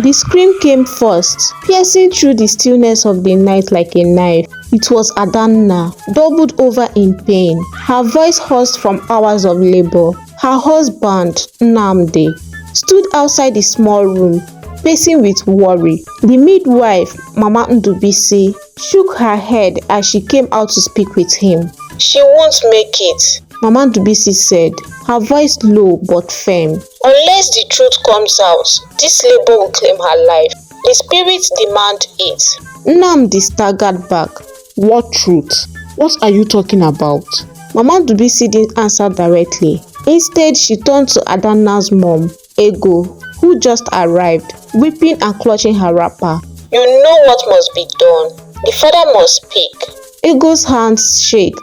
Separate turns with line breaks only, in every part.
The scream came first, piercing through the stillness of the night like a knife. It was Adanna, doubled over in pain, her voice hoarse from hours of labor. Her husband, Nnamdi, stood outside the small room, pacing with worry. The midwife, Mama Ndubisi, shook her head as she came out to speak with him.
"She won't make it,"
Mama Ndubisi said, her voice low but firm.
"Unless the truth comes out, this labor will claim her life. The spirits demand it."
Nnamdi staggered back.
What truth? What are you talking about?
Mama Ndubisi didn't answer directly. Instead, she turned to Adanna's mom, Ego, who just arrived, weeping and clutching her wrapper.
"You know what must be done. The father must speak."
Ego's hands shook.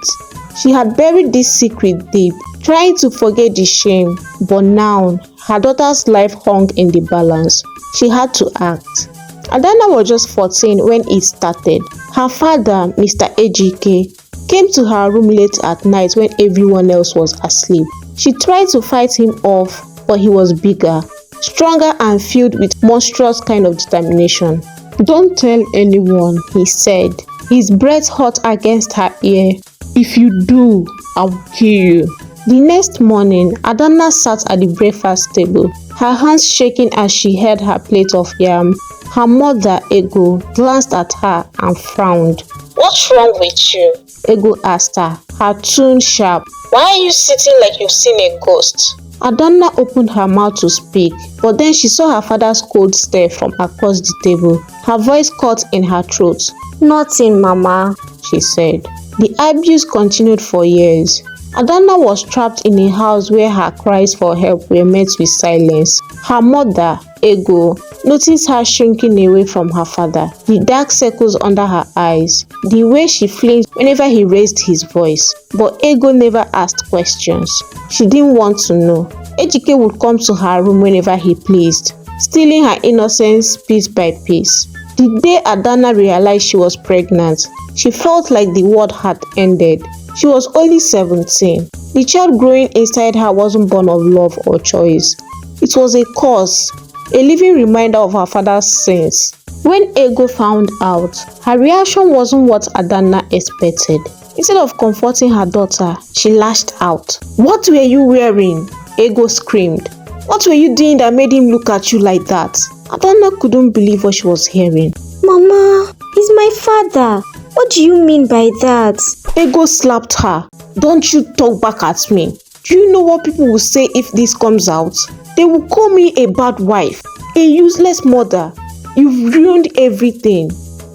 She had buried this secret deep, trying to forget the shame, but now her daughter's life hung in the balance. She had to act. Adanna was just 14 when it started. Her father, Mr. Ejike, came to her room late at night when everyone else was asleep. She tried to fight him off, but he was bigger, stronger and filled with monstrous kind of determination.
Don't tell anyone,
he said, his breath hot against her ear.
If you do, I'll kill you.
The next morning, Adanna sat at the breakfast table, her hands shaking as she held her plate of yam. Her mother, Ego, glanced at her and frowned.
"What's wrong with you?"
Ego asked her, her tone sharp.
"Why are you sitting like you've seen a ghost?"
Adanna opened her mouth to speak, but then she saw her father's cold stare from across the table. Her voice caught in her throat.
"Nothing, Mama,"
she said. The abuse continued for years. Adanna was trapped in a house where her cries for help were met with silence. Her mother, Ego, noticed her shrinking away from her father, the dark circles under her eyes, the way she flinched whenever he raised his voice. But Ego never asked questions. She didn't want to know. Ejike would come to her room whenever he pleased, stealing her innocence piece by piece. The day Adanna realized she was pregnant, she felt like the world had ended. She was only 17. The child growing inside her wasn't born of love or choice. It was a curse, a living reminder of her father's sins. When Ego found out, her reaction wasn't what Adanna expected. Instead of comforting her daughter, she lashed out. "What were you wearing?" Ego screamed. "What were you doing that made him look at you like that?" Adanna couldn't believe what she was hearing.
"Mama, he's my father. What do you mean by that?"
Ego slapped her. "Don't you talk back at me. Do you know what people will say if this comes out? They will call me a bad wife, a useless mother. You've ruined everything."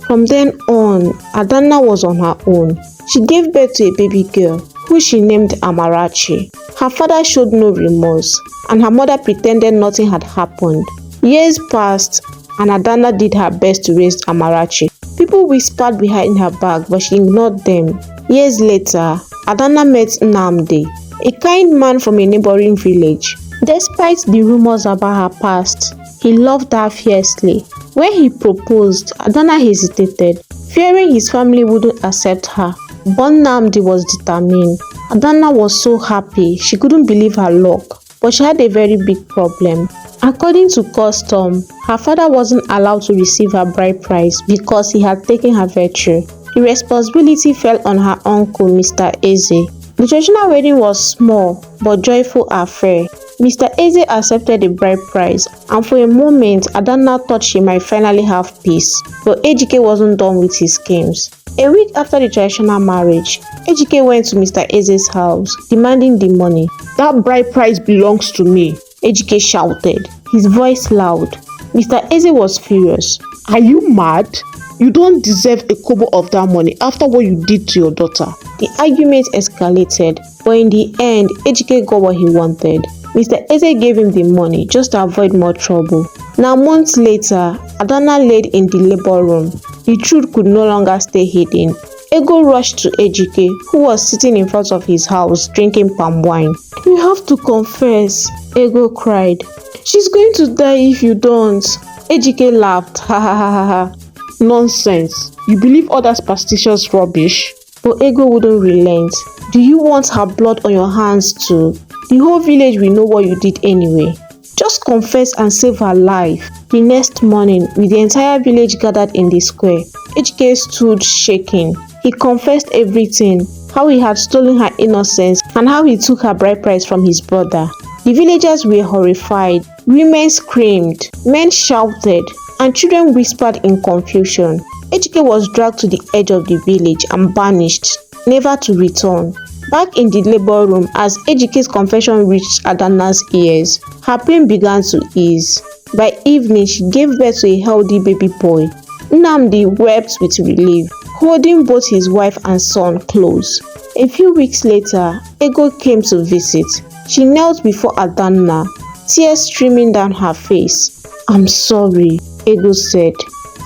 From then on, Adanna was on her own. She gave birth to a baby girl, who she named Amarachi. Her father showed no remorse, and her mother pretended nothing had happened. Years passed, and Adanna did her best to raise Amarachi. People whispered behind her back, but she ignored them. Years later, Adanna met Nnamdi, a kind man from a neighboring village. Despite the rumors about her past, he loved her fiercely. When he proposed, Adanna hesitated, fearing his family wouldn't accept her. But Nnamdi was determined. Adanna was so happy, she couldn't believe her luck. But she had a very big problem. According to custom, her father wasn't allowed to receive her bride price because he had taken her virtue. The responsibility fell on her uncle, Mr. Eze. The traditional wedding was small but joyful affair. Mr. Eze accepted the bride price, and for a moment, Adanna thought she might finally have peace. But Ejike wasn't done with his schemes. A week after the traditional marriage, Ejike went to Mr. Eze's house, demanding the money.
"That bride price belongs to me,"
Ejike shouted, his voice loud. Mr. Eze was furious.
"Are you mad? You don't deserve a kobo of that money after what you did to your daughter."
The argument escalated, but in the end, Ejike got what he wanted. Mr. Eze gave him the money just to avoid more trouble. Now, months later, Adanna laid in the labor room. The truth could no longer stay hidden. Ego rushed to Ejike, who was sitting in front of his house drinking palm wine. "You have to confess," Ego cried. "She's going to die if you don't." Ejike laughed. "Ha ha ha ha ha.
Nonsense. You believe all that superstitious rubbish?"
But Ego wouldn't relent. "Do you want her blood on your hands too? The whole village will know what you did anyway. Just confessed and saved her life. The next morning, with the entire village gathered in the square, Ejike stood shaking. He confessed everything, how he had stolen her innocence and how he took her bride price from his brother. The villagers were horrified. Women screamed, men shouted, and children whispered in confusion. Ejike was dragged to the edge of the village and banished, never to return. Back in the labor room, as Ejike's confession reached Adanna's ears, her pain began to ease. By evening, she gave birth to a healthy baby boy. Nnamdi wept with relief, holding both his wife and son close. A few weeks later, Ego came to visit. She knelt before Adanna, tears streaming down her face. "I'm sorry," Ego said.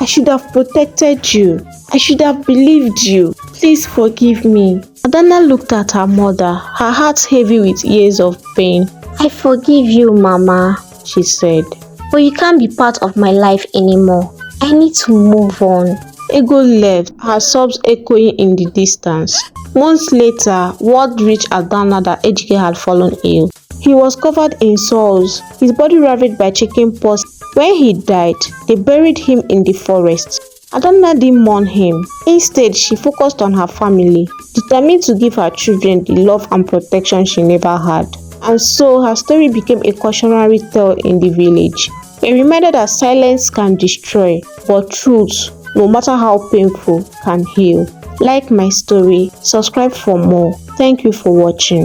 "I should have protected you. I should have believed you. Please forgive me." Adanna looked at her mother, her heart heavy with years of pain.
I forgive you, Mama,
she said.
But you can't be part of my life anymore. I need to move on.
Ego left, her sobs echoing in the distance. Months later, word reached Adanna that Ejike had fallen ill. He was covered in sores, his body ravaged by chickenpox. When he died, they buried him in the forest. Adanna didn't mourn him. Instead, she focused on her family, determined to give her children the love and protection she never had. And so, her story became a cautionary tale in the village. A reminder that silence can destroy, but truth, no matter how painful, can heal. Like my story, subscribe for more. Thank you for watching.